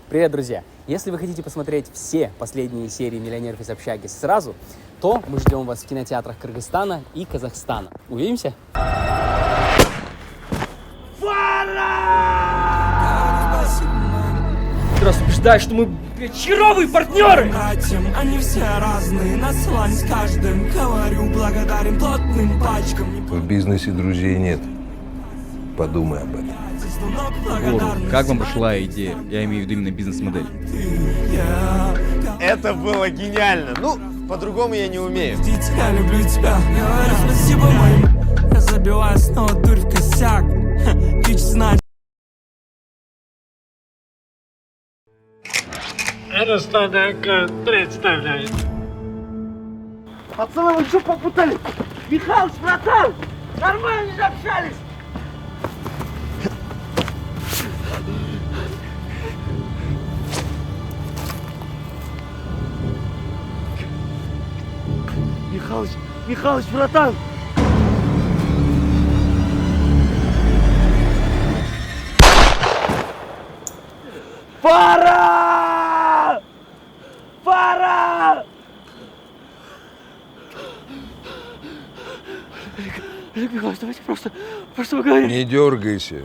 Привет, друзья! Если вы хотите посмотреть все последние серии «Миллионеров из общаги» сразу, то мы ждем вас в кинотеатрах Кыргызстана и Казахстана. Увидимся! Раз убеждаю, что мы, херовые партнеры! Братьям, они все разные, наслань с каждым. Говорю, благодарен плотным пачкам. В бизнесе друзей нет. Подумай об этом. Как вам пришла идея? Я имею в виду именно бизнес-модель. Это было гениально. Ну, по-другому я не умею. Я люблю тебя. Говорю спасибо моим. Я забиваю снова дурь в косяк. Пич знать. Эрстанака представляет. Пацаны, вы что попутали? Михалыч, братан! Нормально же общались! Михалыч, братан! Пора! Пора! Олег Михайлович, давайте просто поговорим. Не дергайся.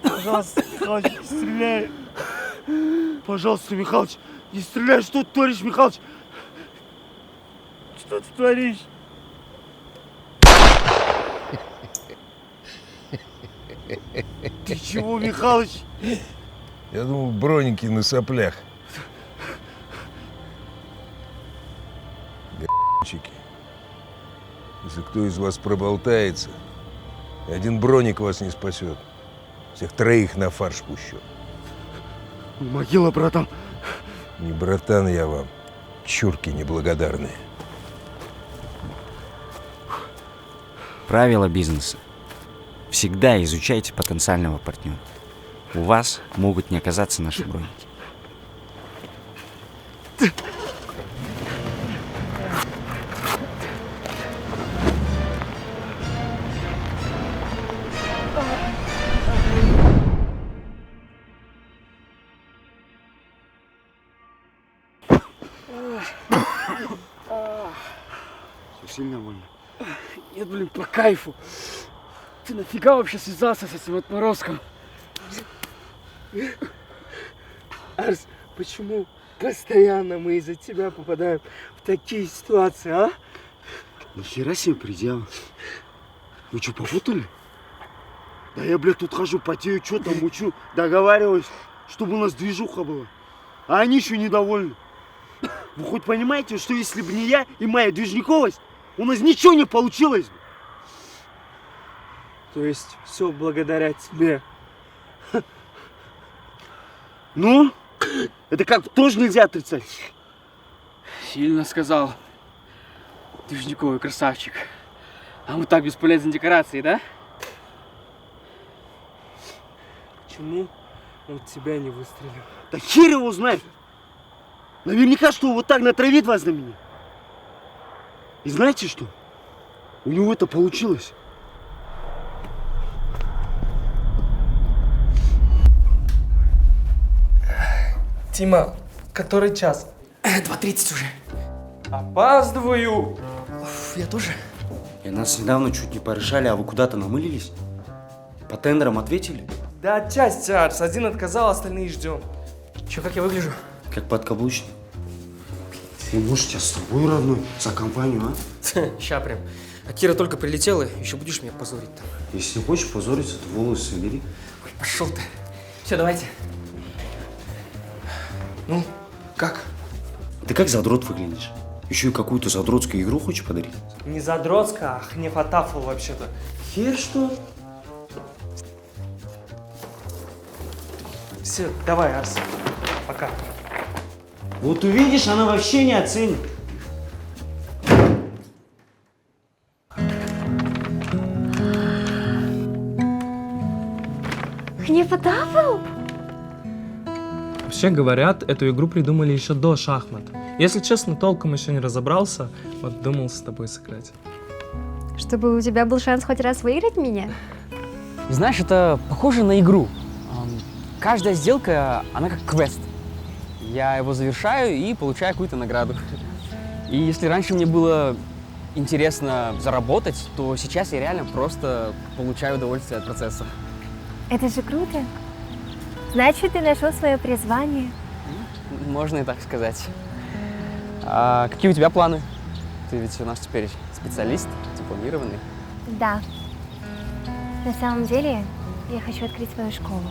Пожалуйста, Михалыч, не стреляй. Пожалуйста, Михалыч, не стреляй. Что ты творишь, Михалыч? Что ты творишь? Ты чего, Михалыч? Я думал, броники на соплях. Г***чики. Если кто из вас проболтается, один броник вас не спасет. Всех троих на фарш пущу. Могила, братан. Не братан я вам, чурки неблагодарные. Правила бизнеса. Всегда изучайте потенциального партнера. У вас могут не оказаться наши броники. Сильно больно? Нет, блин, по кайфу. Ты нафига вообще связался с этим отморозком? Арс, почему постоянно мы из-за тебя попадаем в такие ситуации, а? Нихера себе предел. Вы что, попутали? Да я, блядь, тут хожу, потею, что там учу, договариваюсь, чтобы у нас движуха была. А они еще недовольны. Вы хоть понимаете, что если бы не я и моя движниковость, у нас ничего не получилось бы? То есть все благодаря тебе. Ну, это как тоже нельзя отрицать. Сильно сказал. Движниковый красавчик. А мы так бесполезны декорации, да? Почему он тебя не выстрелил? Да хер его знает. Наверняка, что вот так натравит вас на меня. И знаете что? У него это получилось. Тима, который час? 2:30 уже. Опаздываю! Я тоже. И нас недавно чуть не порешали, а вы куда-то намылились? По тендерам ответили? Да, часть, Арс. Один отказал, остальные ждем. Че, как я выгляжу? Как подкаблучник. Ты можешь, я с тобой, родной, за компанию, а? Ща прям. А Кира только прилетела, еще будешь меня позорить там. Если не хочешь позориться, то волосы собери. Ой, пошел ты. Все, давайте. Ну, как? Ты как задрот выглядишь? Еще и какую-то задротскую игру хочешь подарить? Не задротска, а хнефатафл вообще-то. Хер что? Все, давай, Арс. Пока. Вот увидишь, она вообще не оценит. Хнефатафл? Вообще говорят, эту игру придумали еще до шахмат. Если честно, толком еще не разобрался, вот думал с тобой сыграть. Чтобы у тебя был шанс хоть раз выиграть меня? Знаешь, это похоже на игру. Каждая сделка, она как квест. Я его завершаю и получаю какую-то награду. И если раньше мне было интересно заработать, то сейчас я реально просто получаю удовольствие от процесса. Это же круто. Значит, ты нашел свое призвание. Можно и так сказать. А какие у тебя планы? Ты ведь у нас теперь специалист, дипломированный. Да. На самом деле, я хочу открыть свою школу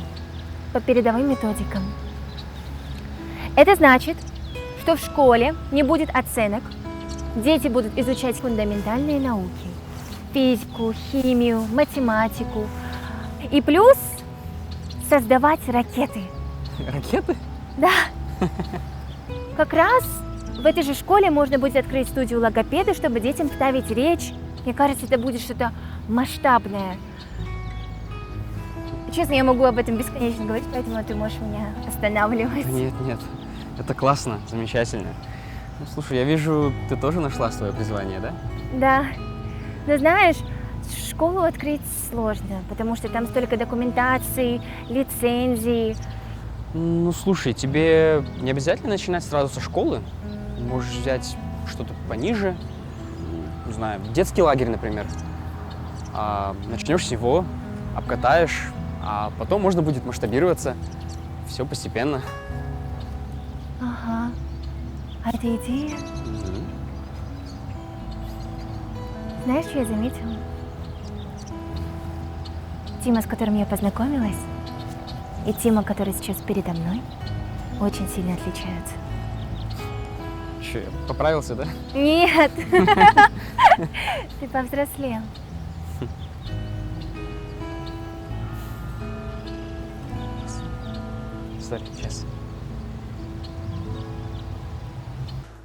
по передовым методикам. Это значит, что в школе не будет оценок. Дети будут изучать фундаментальные науки. Физику, химию, математику. И плюс создавать ракеты. Ракеты? Да. Как раз в этой же школе можно будет открыть студию логопеда, чтобы детям ставить речь. Мне кажется, это будет что-то масштабное. Честно, я могу об этом бесконечно говорить, поэтому ты можешь меня останавливать. Нет, нет. Это классно, замечательно. Ну, слушай, я вижу, ты тоже нашла свое призвание, да? Да. Но знаешь, школу открыть сложно, потому что там столько документации, лицензий. Ну, слушай, тебе не обязательно начинать сразу со школы. Можешь взять что-то пониже. Не знаю, детский лагерь, например. Начнешь с него, обкатаешь, а потом можно будет масштабироваться. Все постепенно. Ага. А это идея? Знаешь, что я заметила? Тима, с которым я познакомилась, и Тима, который сейчас передо мной, очень сильно отличаются. Че, я поправился, да? Нет! Ты повзрослел. Sorry, сейчас.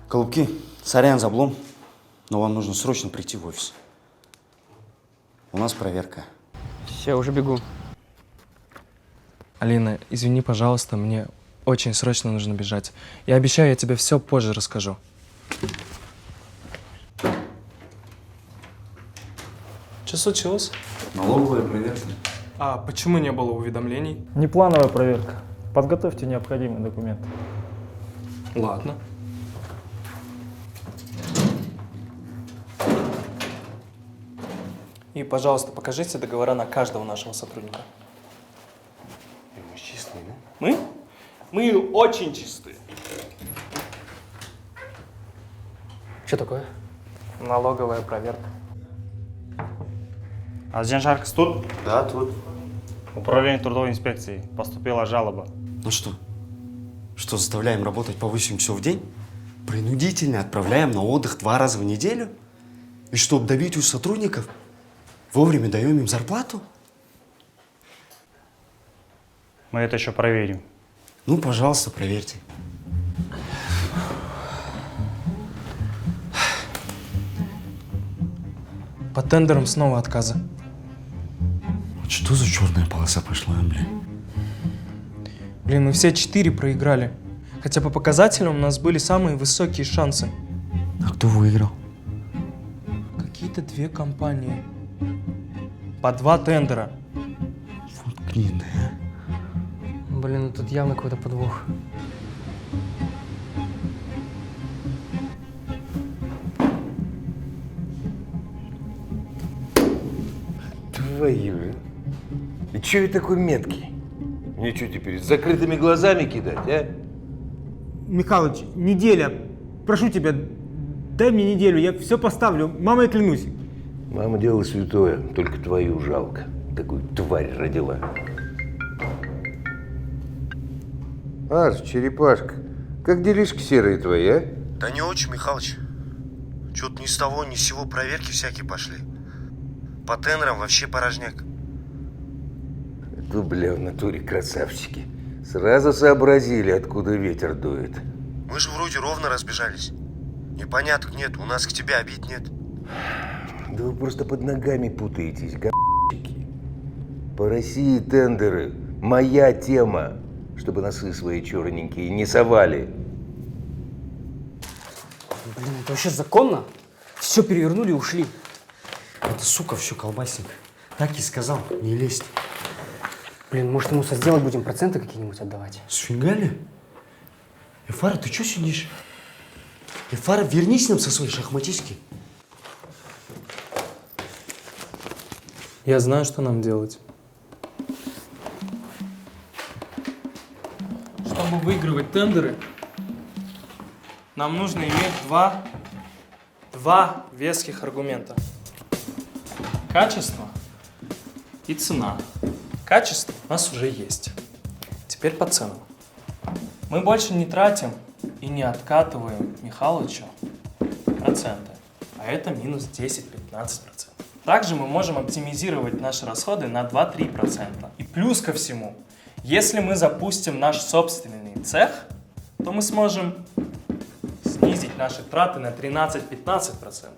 Голубки, сорян за облом, но вам нужно срочно прийти в офис. У нас проверка. Все, уже бегу. Алина, извини, пожалуйста, мне очень срочно нужно бежать. Я обещаю, я тебе все позже расскажу. Что случилось? Налоговая проверка. А почему не было уведомлений? Неплановая проверка. Подготовьте необходимые документы. Ладно. И, пожалуйста, покажите договора на каждого нашего сотрудника. Мы чистые, да? Мы? Мы очень чистые. Что такое? Налоговая проверка. Азизжан Шаркис тут? Да, тут. Управление трудовой инспекции. Поступила жалоба. Ну что? Что, заставляем работать по 8 часов в день? Принудительно отправляем на отдых 2 раза в неделю? И чтобы добить у сотрудников, вовремя даем им зарплату? Мы это еще проверим. Ну, пожалуйста, проверьте. По тендерам снова отказы. Что за черная полоса пошла, блин? Блин, мы все 4 проиграли. Хотя по показателям у нас были самые высокие шансы. А кто выиграл? Какие-то 2 компании. По 2 тендера. Вот гнида, Блин, ну тут явно какой-то подвох. Твою. И чё я такой меткий? Мне что теперь, с закрытыми глазами кидать, а? Михалыч, неделя. Прошу тебя, дай мне неделю, я все поставлю. Мамой клянусь. Мама дело святое, только твою жалко. Такую тварь родила. Арс, черепашка, как делишки серые твои, а? Да не очень, Михалыч. Чё-то ни с того, ни с сего проверки всякие пошли. По тендерам вообще порожняк. Ну, бля, в натуре красавчики. Сразу сообразили, откуда ветер дует. Мы же вроде ровно разбежались. Непоняток нет, у нас к тебе обид нет. Да вы просто под ногами путаетесь, г***щики. По России тендеры. Моя тема. Чтобы носы свои черненькие не совали. Блин, это вообще законно? Все перевернули и ушли. Это, сука, все колбасник. Так и сказал, не лезть. Блин, может, ему сделать будем проценты какие-нибудь отдавать? С фингали? Эфара, ты что сидишь? Эфара, вернись нам со своей шахматистки. Я знаю, что нам делать. Чтобы выигрывать тендеры, нам нужно иметь два веских аргумента. Качество и цена. Качество у нас уже есть. Теперь по ценам. Мы больше не тратим и не откатываем Михалычу проценты, а это минус 10-15%. Также мы можем оптимизировать наши расходы на 2-3%. И плюс ко всему, если мы запустим наш собственный цех, то мы сможем снизить наши траты на 13-15%.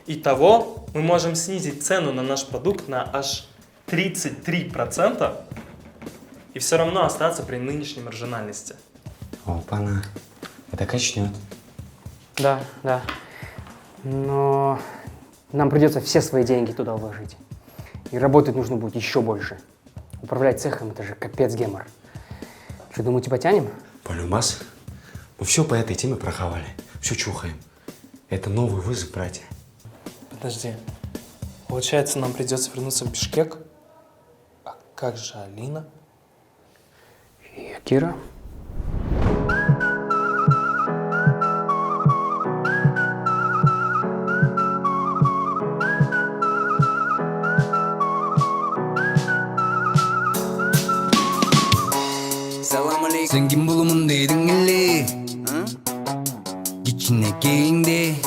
Итого мы можем снизить цену на наш продукт на аж 33% и все равно остаться при нынешней маржинальности. Опа-на. Это качнет. Да, да. Но нам придется все свои деньги туда вложить. И работать нужно будет еще больше. Управлять цехом — это же капец гемор. Что, думаете, потянем? Полюмас. Мы все по этой теме прохавали. Все чухаем. Это новый вызов, братья. Подожди. Получается, нам придется вернуться в Бишкек? А как же Алина? И Кира? Sen kim bulumun deydin elli Кичинекейиңде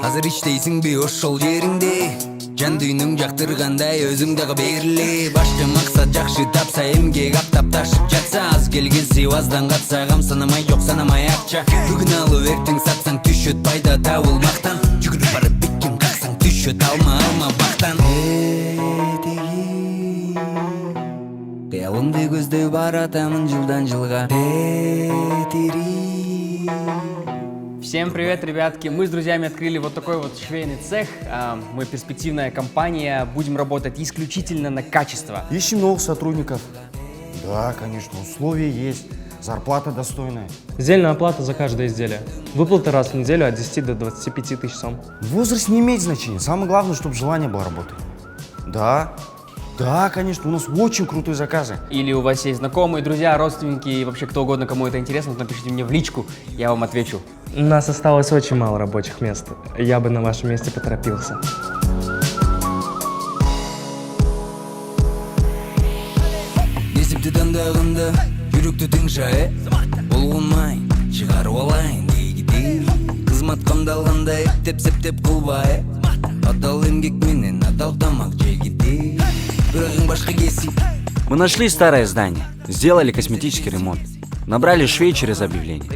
Азыр иштейсиң бе ошол жериңде Жан дүйнүң жактыргандай өзүң дагы бериле Башкы максат жакшы тапса эмгек аптап ташып жатса Аз келген сыйбаздан катса кам санамай жок санамай акча Бүгүн алып эртең сатсаң түшөт пайда табылмактан Жүгүрүп барып бекем каксаң түшөт алма бактан Кыялымды көздөй баратамын жылдан жылга Всем привет, ребятки! Мы с друзьями открыли вот такой вот швейный цех. Мы перспективная компания, будем работать исключительно на качество. Ищем новых сотрудников. Да, конечно, условия есть. Зарплата достойная. Сдельная оплата за каждое изделие. Выплата раз в неделю от 10 до 25 тысяч сом. Возраст не имеет значения. Самое главное, чтобы желание было работать. Да, конечно, у нас очень крутые заказы. Или у вас есть знакомые, друзья, родственники и вообще кто угодно, кому это интересно, напишите мне в личку, я вам отвечу. У нас осталось очень мало рабочих мест. Я бы на вашем месте поторопился. Десипти тандагында жүрөктү тең шае болгонмай чыгарып алайын дейгиди кызмат камдалганда эптеп септеп кылбай адал эмгек менен адал тамак жегиди бирок башка кесип. Мы нашли старое здание, сделали косметический ремонт, набрали швей через объявление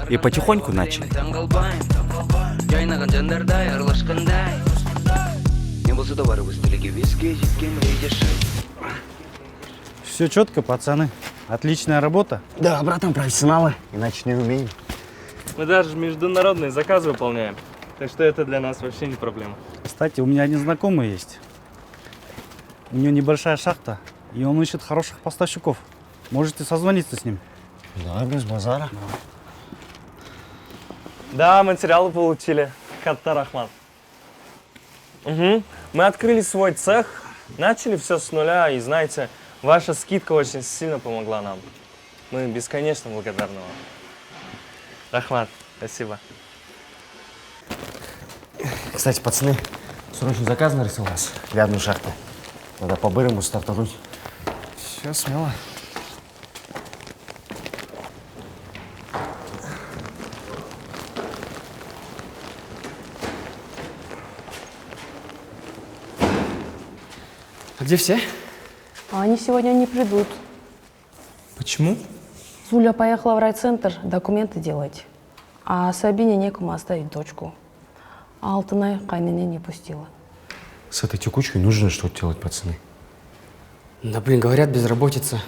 и потихоньку начали. Все четко, пацаны. Отличная работа. Да, братан, профессионалы, иначе не умеем. Мы даже международные заказы выполняем. Так что это для нас вообще не проблема. Кстати, у меня один знакомый есть. У него небольшая шахта, и он ищет хороших поставщиков. Можете созвониться с ним. Да, без базара. Да, материалы получили. Каттар Ахмад. Угу. Мы открыли свой цех, начали все с нуля, и знаете, ваша скидка очень сильно помогла нам. Мы бесконечно благодарны вам. Ахмад, спасибо. Кстати, пацаны, срочный заказ нарисовался для одной шахты. Надо по-бырому стартануть. Все, смело. А где все? А они сегодня не придут. Почему? Зуля поехала в райцентр документы делать. А Сабине некому оставить дочку. А Алтынай Кайнене не пустила. С этой текучкой нужно что-то делать, пацаны. Да блин, говорят, безработица.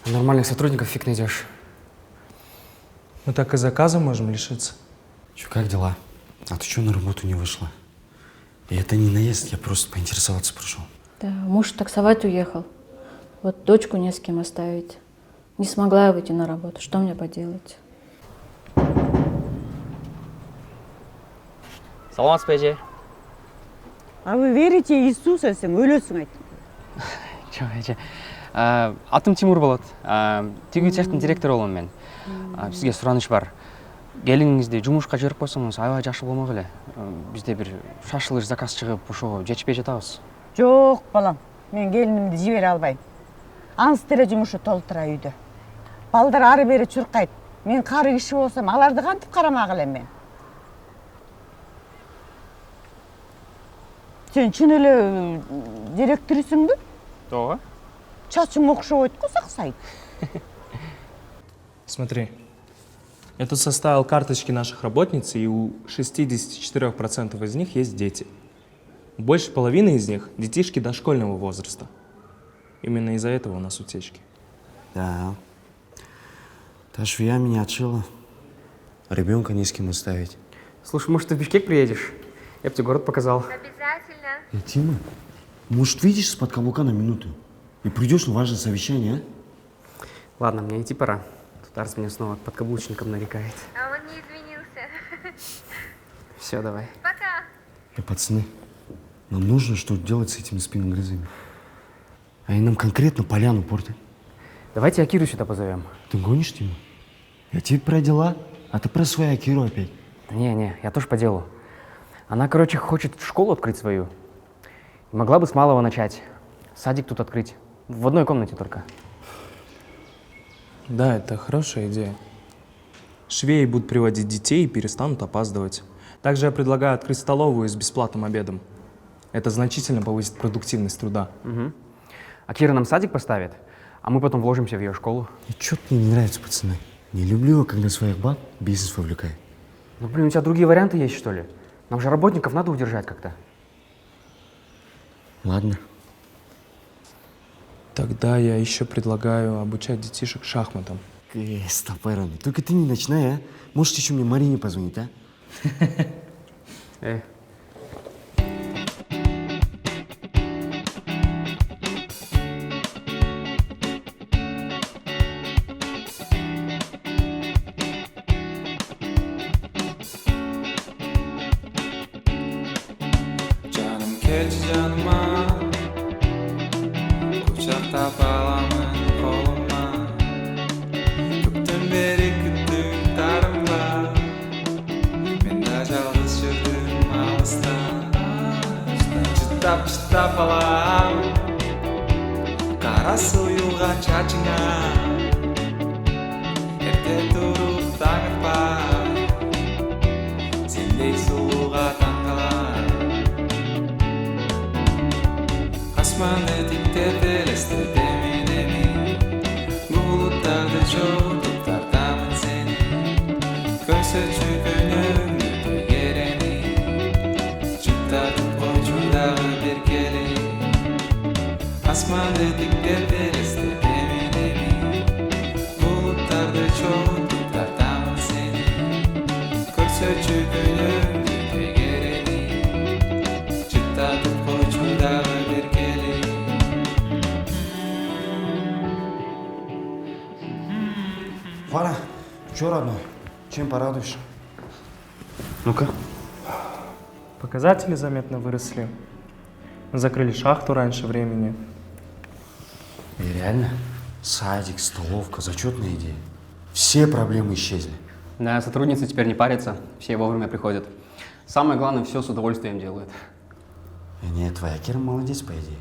А нормальных сотрудников фиг найдешь. Мы так и заказа можем лишиться. Че, как дела? А ты что на работу не вышла? И это не наезд, я просто поинтересоваться пришел. Да, муж таксовать уехал. Вот дочку не с кем оставить. Не смогла я выйти на работу. Что мне поделать? Саламатсыз ба, әже? А вы верите Иисуса, сен өлөсүң айт. Жоқ, әже. Атым Тимур болады. Тегін цехтың директоры боламын мен. Сізге сұраныш бар. Келіңізде жұмысқа жіберіп қойсаңыз аябай жақсы болмақ эле. Бізде бір шашлык заказ шығып, ошого жетпей жатабыз. Жоқ, балам. Мен келінімді жібере албайм. Ансы деле жумушу толтура үйдө. Балдар ары бери чуркайт. Мен кары киши болсом, аларды кантип карамак элем мен? Сен чын эле директорусуңбу? Ооба. Чачың окшобойт го саксайт. Смотри, я тут составил карточки наших работниц, и у 64% из них есть дети. Больше половины из них – детишки дошкольного возраста. Именно из-за этого у нас утечки. Да. Та швея меня отшила. Ребенка не с кем оставить. Слушай, может, ты в Бишкек приедешь? Я бы тебе город показал. Обязательно. Тима, может, выйдешь из-под каблука на минуту и придешь на важное совещание, а? Ладно, мне идти пора. Тут Арс меня снова подкаблучником нарекает. А он не извинился. Все, давай. Пока. Пацаны, нам нужно что-то делать с этими спиногрызами. Они нам конкретно поляну портят. Давайте Акиру сюда позовем. Ты гонишь, Тима? Я тебе про дела, а ты про свою Акиру опять. Не, я тоже по делу. Она, короче, хочет школу открыть свою. Могла бы с малого начать. Садик тут открыть. В одной комнате только. Да, это хорошая идея. Швеи будут приводить детей и перестанут опаздывать. Также я предлагаю открыть столовую с бесплатным обедом. Это значительно повысит продуктивность труда. Угу. А Кира нам садик поставит, а мы потом вложимся в ее школу. И что-то мне не нравится, пацаны. Не люблю, когда своих баб бизнес вовлекает. Ну, блин, у тебя другие варианты есть, что ли? Нам же работников надо удержать как-то. Ладно. Тогда я еще предлагаю обучать детишек шахматам. Стоп, Айрон, только ты не начинай, а? Можете еще мне Марине позвонить, а? Canım kelçi canıma, kucakta bağlamın koluma. Köpten beri küttüm tarımda, men de жалғыз жүрдüm алыста. Çıtap alam, қарасы ұйылған шашыңа. Ерте тұрып таң атпай, сендей сұлуға таң қалам. Asmanı dikte eleste demi bulutlarda çoğutup tartamın seni. Köse çükünün geleni, çıttatıp koycundağı bir keli. Asmanı dikte eleste demi bulutlarda çoğutup tartamın seni. Köse çükünün geleni, çıttatıp koycundağı bir keli. Фара, что, родной? Чем порадуешь? Ну-ка. Показатели заметно выросли. Мы закрыли шахту раньше времени. И реально, садик, столовка, зачетная идея. Все проблемы исчезли. Да, сотрудницы теперь не парятся, все вовремя приходят. Самое главное, все с удовольствием делают. Нет, твоя Кира молодец, по идее.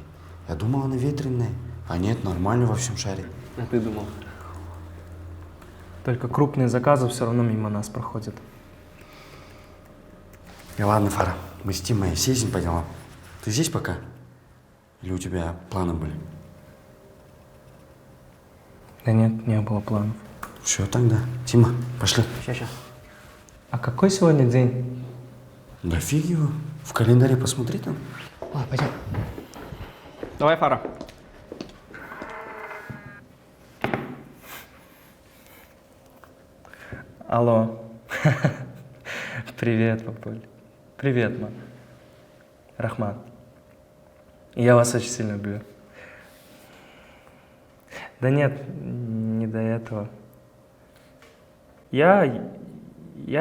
Я думал, она ветреная. А нет, нормально во всем шарит. А ты думал? Только крупные заказы все равно мимо нас проходят. И ладно, Фара, мы с Тимой съездим по делам. Ты здесь пока? Или у тебя планы были? Да нет, не было планов. Все, тогда. Тима, пошли. Сейчас. А какой сегодня день? Да фиг его. В календаре посмотри там. Ладно, пойдем. Давай, Фара. Алло. Привет, папуль. Привет, мам. Рахман. Я вас очень сильно люблю. Да нет, не до этого. Я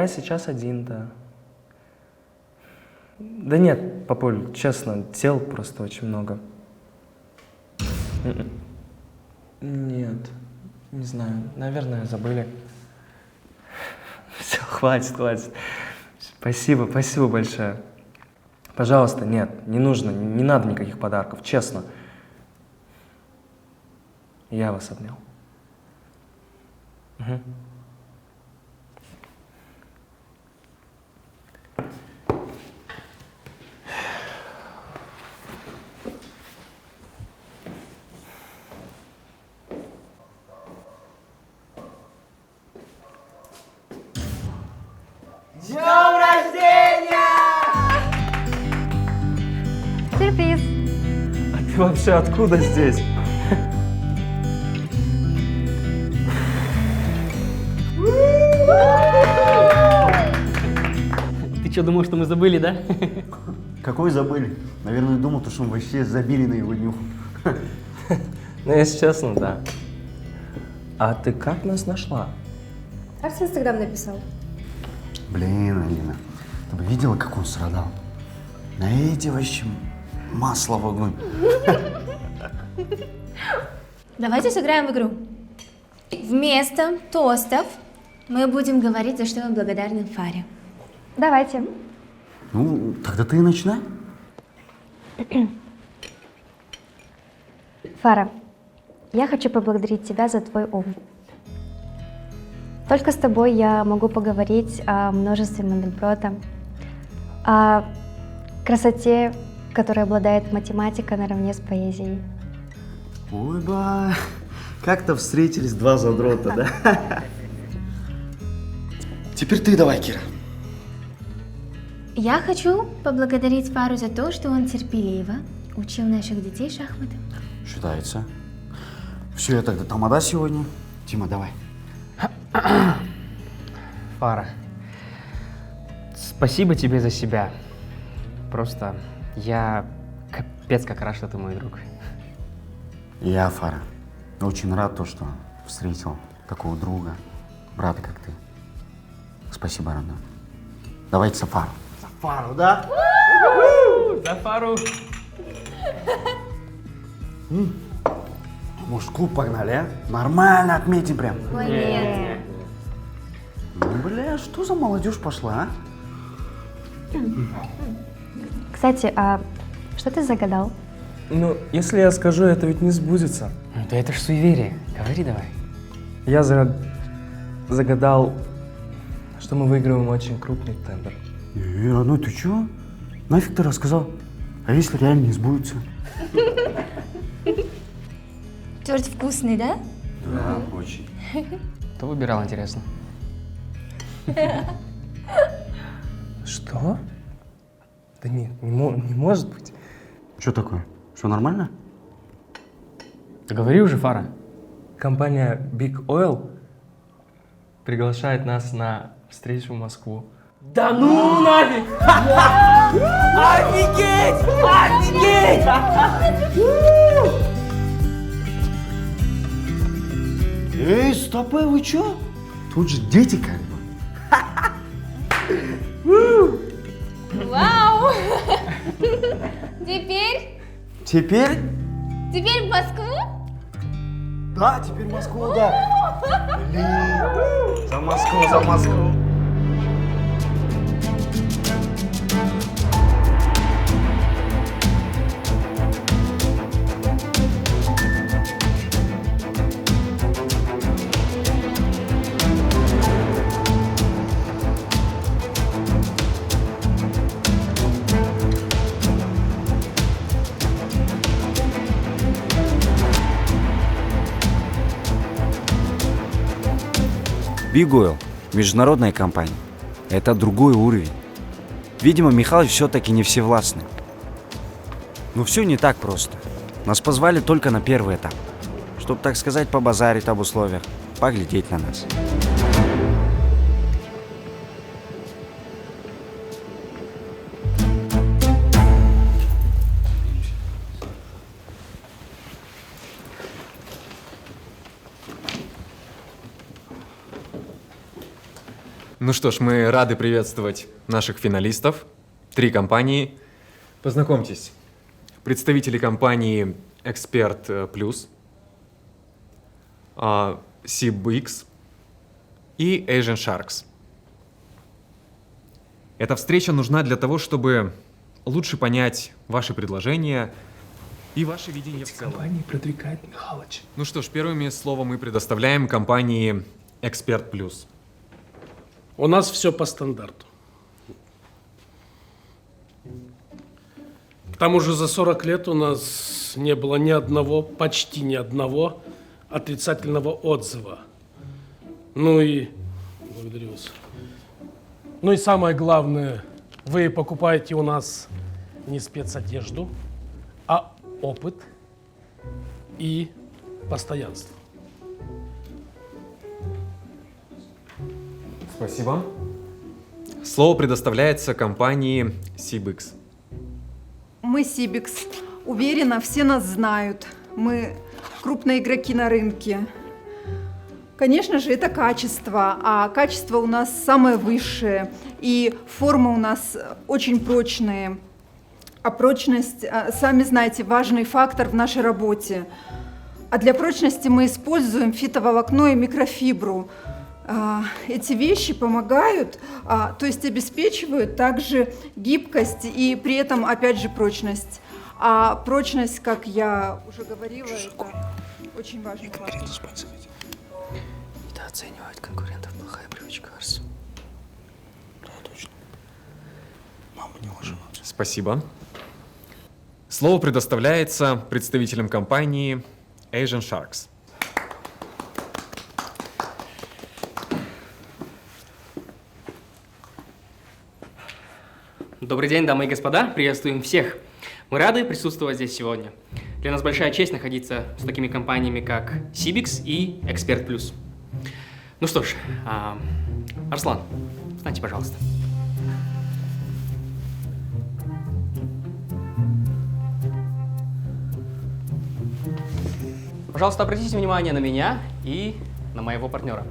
сейчас один, да. Да нет, папуль, честно, дел просто очень много. Нет, не знаю, наверное, забыли. Все, хватит. Спасибо большое. Пожалуйста, нет, не нужно, не надо никаких подарков, честно. Я вас обнял. Угу. С днем рождения! Сюрприз. А ты вообще откуда здесь? Ты что, думал, что мы забыли, да? Какой забыли? Наверное, думал, что мы вообще забили на его днюху. Ну, если честно, да. А ты как нас нашла? Арс в Инстаграм написал. Блин, Алина, ты бы видела, как он страдал? На эти вообще масло в огонь. Давайте сыграем в игру. Вместо тостов мы будем говорить, за что мы благодарны Фаре. Давайте. Ну, тогда ты и начинай. Фара, я хочу поблагодарить тебя за твой ум. Только с тобой я могу поговорить о множестве Мандельброта, о красоте, которой обладает математика наравне с поэзией. Ой, ба, как-то встретились два задрота, да? Теперь ты давай, Кира. Я хочу поблагодарить Фару за то, что он терпеливо учил наших детей шахматам. Считается. Все, я тогда тамада сегодня. Тима, давай. Фара, спасибо тебе за себя. Просто я капец как рад, что ты мой друг. Я, Фара, очень рад то, что встретил такого друга, брата, как ты. Спасибо, родной. Давайте за Фару. За Фару, да? За Фару! Может, в клуб погнали, а? Нормально отметим прям. Ой, нет. Ну, бля, что за молодежь пошла, а? Кстати, а что ты загадал? Ну, если я скажу, это ведь не сбудется. Ну, да это ж суеверие. Говори давай. Я загадал, что мы выигрываем очень крупный тендер. Родной, ты чё? Нафиг ты рассказал? А если реально не сбудется? Торт вкусный, да? Да, очень. Кто выбирал, интересно? Что? Да нет, не может быть. Что такое? Все нормально? Да говори уже, Фара. Компания Big Oil приглашает нас на встречу в Москву. Да ну нафиг! Офигеть! Офигеть! Эй, стопы, вы чё? Тут же дети как бы. Вау! Теперь Теперь? в Москву? Да, теперь в Москву, да. Блин, за Москву, за Москву. Big Oil – международная компания. Это другой уровень. Видимо, Михалыч все-таки не всевластный. Но все не так просто. Нас позвали только на первый этап, чтобы, так сказать, побазарить об условиях, поглядеть на нас. Ну что ж, мы рады приветствовать наших финалистов. 3 компании. Познакомьтесь. Представители компании Эксперт Плюс, SibX и Asian Sharks. Эта встреча нужна для того, чтобы лучше понять ваши предложения и ваше видение в целом. Компании продвигает Михалыч. Ну что ж, первыми слово мы предоставляем компании Эксперт Плюс. У нас все по стандарту. К тому же за 40 лет у нас не было ни одного, почти ни одного отрицательного отзыва. Благодарю вас. Ну и самое главное, вы покупаете у нас не спецодежду, а опыт и постоянство. Спасибо. Слово предоставляется компании SibX. Мы Сибикс. Уверена, все нас знают. Мы крупные игроки на рынке. Конечно же, это качество, а качество у нас самое высшее, и формы у нас очень прочные. А прочность, сами знаете, важный фактор в нашей работе. А для прочности мы используем фитоволокно и микрофибру. Эти вещи помогают, то есть обеспечивают также гибкость и при этом, опять же, прочность. А прочность, как я уже говорила, это очень важный фактор. Недооценивать конкурентов — плохая привычка, Арс. Да, точно. Мама не ложила. Спасибо. Слово предоставляется представителям компании Asian Sharks. Добрый день, дамы и господа, приветствуем всех. Мы рады присутствовать здесь сегодня. Для нас большая честь находиться с такими компаниями, как SibX и Эксперт Плюс. Ну что ж, Арслан, встаньте, пожалуйста. Пожалуйста, обратите внимание на меня и на моего партнера.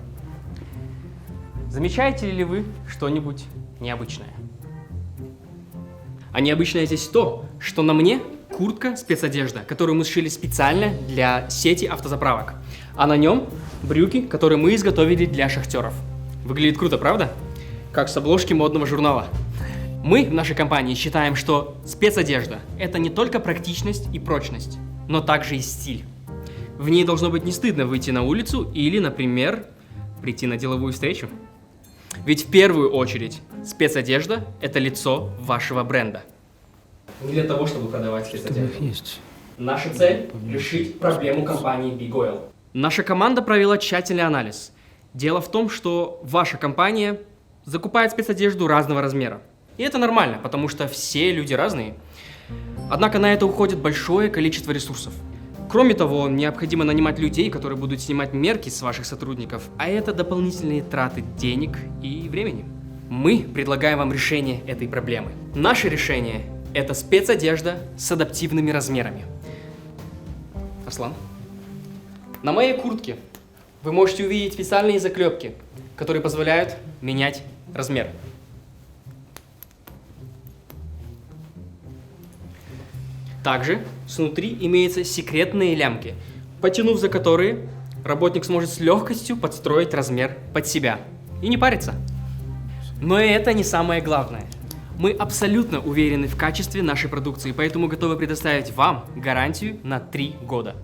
Замечаете ли вы что-нибудь необычное? А необычное здесь то, что на мне куртка спецодежда, которую мы сшили специально для сети автозаправок. А на нем брюки, которые мы изготовили для шахтеров. Выглядит круто, правда? Как с обложки модного журнала. Мы в нашей компании считаем, что спецодежда – это не только практичность и прочность, но также и стиль. В ней должно быть не стыдно выйти на улицу или, например, прийти на деловую встречу. Ведь в первую очередь спецодежда – это лицо вашего бренда. Не для того, чтобы продавать спецодежду. Наша цель – решить проблему компании Big Oil. Наша команда провела тщательный анализ. Дело в том, что ваша компания закупает спецодежду разного размера. И это нормально, потому что все люди разные. Однако на это уходит большое количество ресурсов. Кроме того, необходимо нанимать людей, которые будут снимать мерки с ваших сотрудников, а это дополнительные траты денег и времени. Мы предлагаем вам решение этой проблемы. Наше решение – это спецодежда с адаптивными размерами. Арслан, на моей куртке вы можете увидеть специальные заклепки, которые позволяют менять размер. Также снутри имеются секретные лямки, потянув за которые, работник сможет с легкостью подстроить размер под себя и не париться. Но и это не самое главное. Мы абсолютно уверены в качестве нашей продукции, поэтому готовы предоставить вам гарантию на 3 года.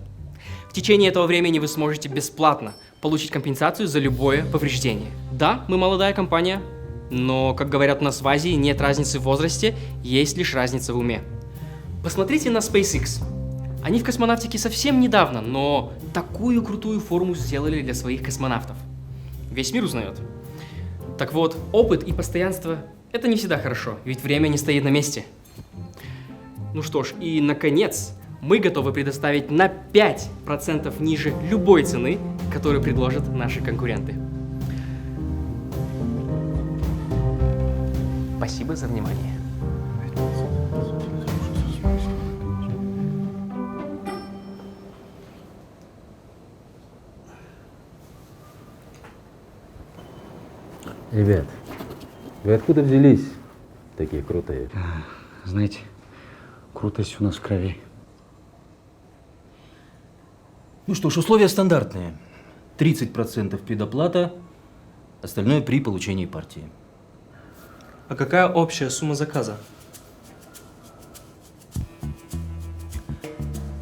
В течение этого времени вы сможете бесплатно получить компенсацию за любое повреждение. Да, мы молодая компания, но, как говорят у нас в Азии, нет разницы в возрасте, есть лишь разница в уме. Посмотрите на SpaceX. Они в космонавтике совсем недавно, но такую крутую форму сделали для своих космонавтов. Весь мир узнает. Так вот, опыт и постоянство – это не всегда хорошо, ведь время не стоит на месте. Ну что ж, и наконец, мы готовы предоставить на 5% ниже любой цены, которую предложат наши конкуренты. Спасибо за внимание. Ребят, вы откуда взялись такие крутые? Знаете, крутость у нас в крови. Ну что ж, условия стандартные. 30% предоплата, остальное при получении партии. А какая общая сумма заказа?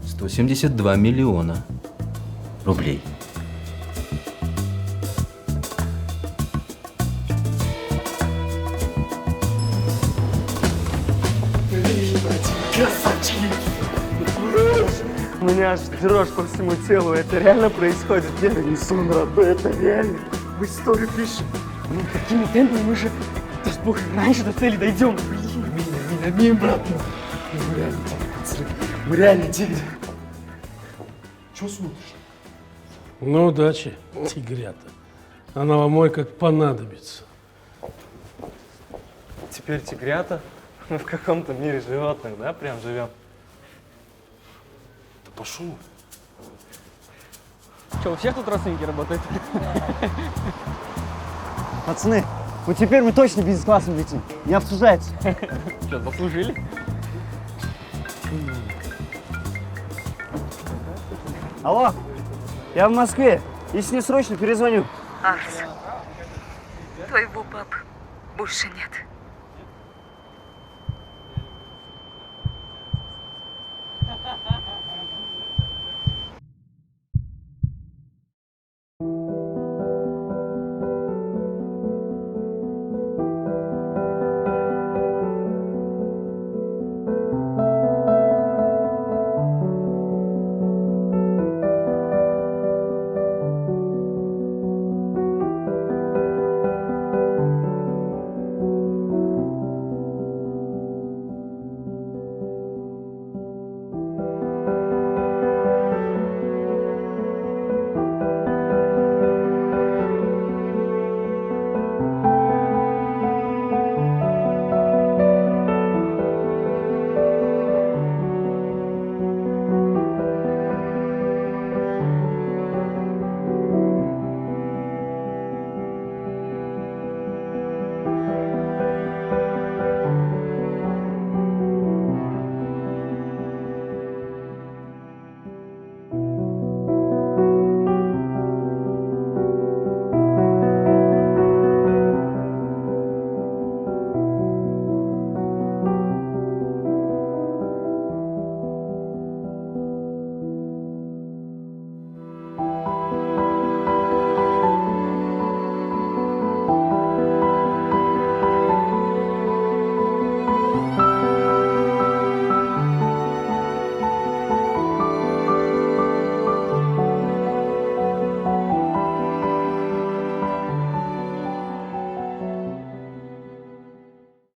172 миллиона рублей. Красавчики! У меня аж дрожь по всему телу. Это реально происходит? Я не сон, родной, это реально. Мы историю пишем. Ну, какими темпами мы же, даст бог, раньше до цели дойдем. Блин, брат. Мы реально, пацаны, мы реально тигры. Чего смотришь? Ну, удачи, тигрята. Она вам мой как понадобится. Теперь тигрята? Мы в каком-то мире животных, да, прям живем? Да пошел. Что, у всех тут родственники работают? Пацаны, вот теперь мы точно бизнес-классом летим. Не обсуждается. Что, заслужили? Алло, я в Москве. Если не срочно, перезвоню. Арс, твоего папы больше нет.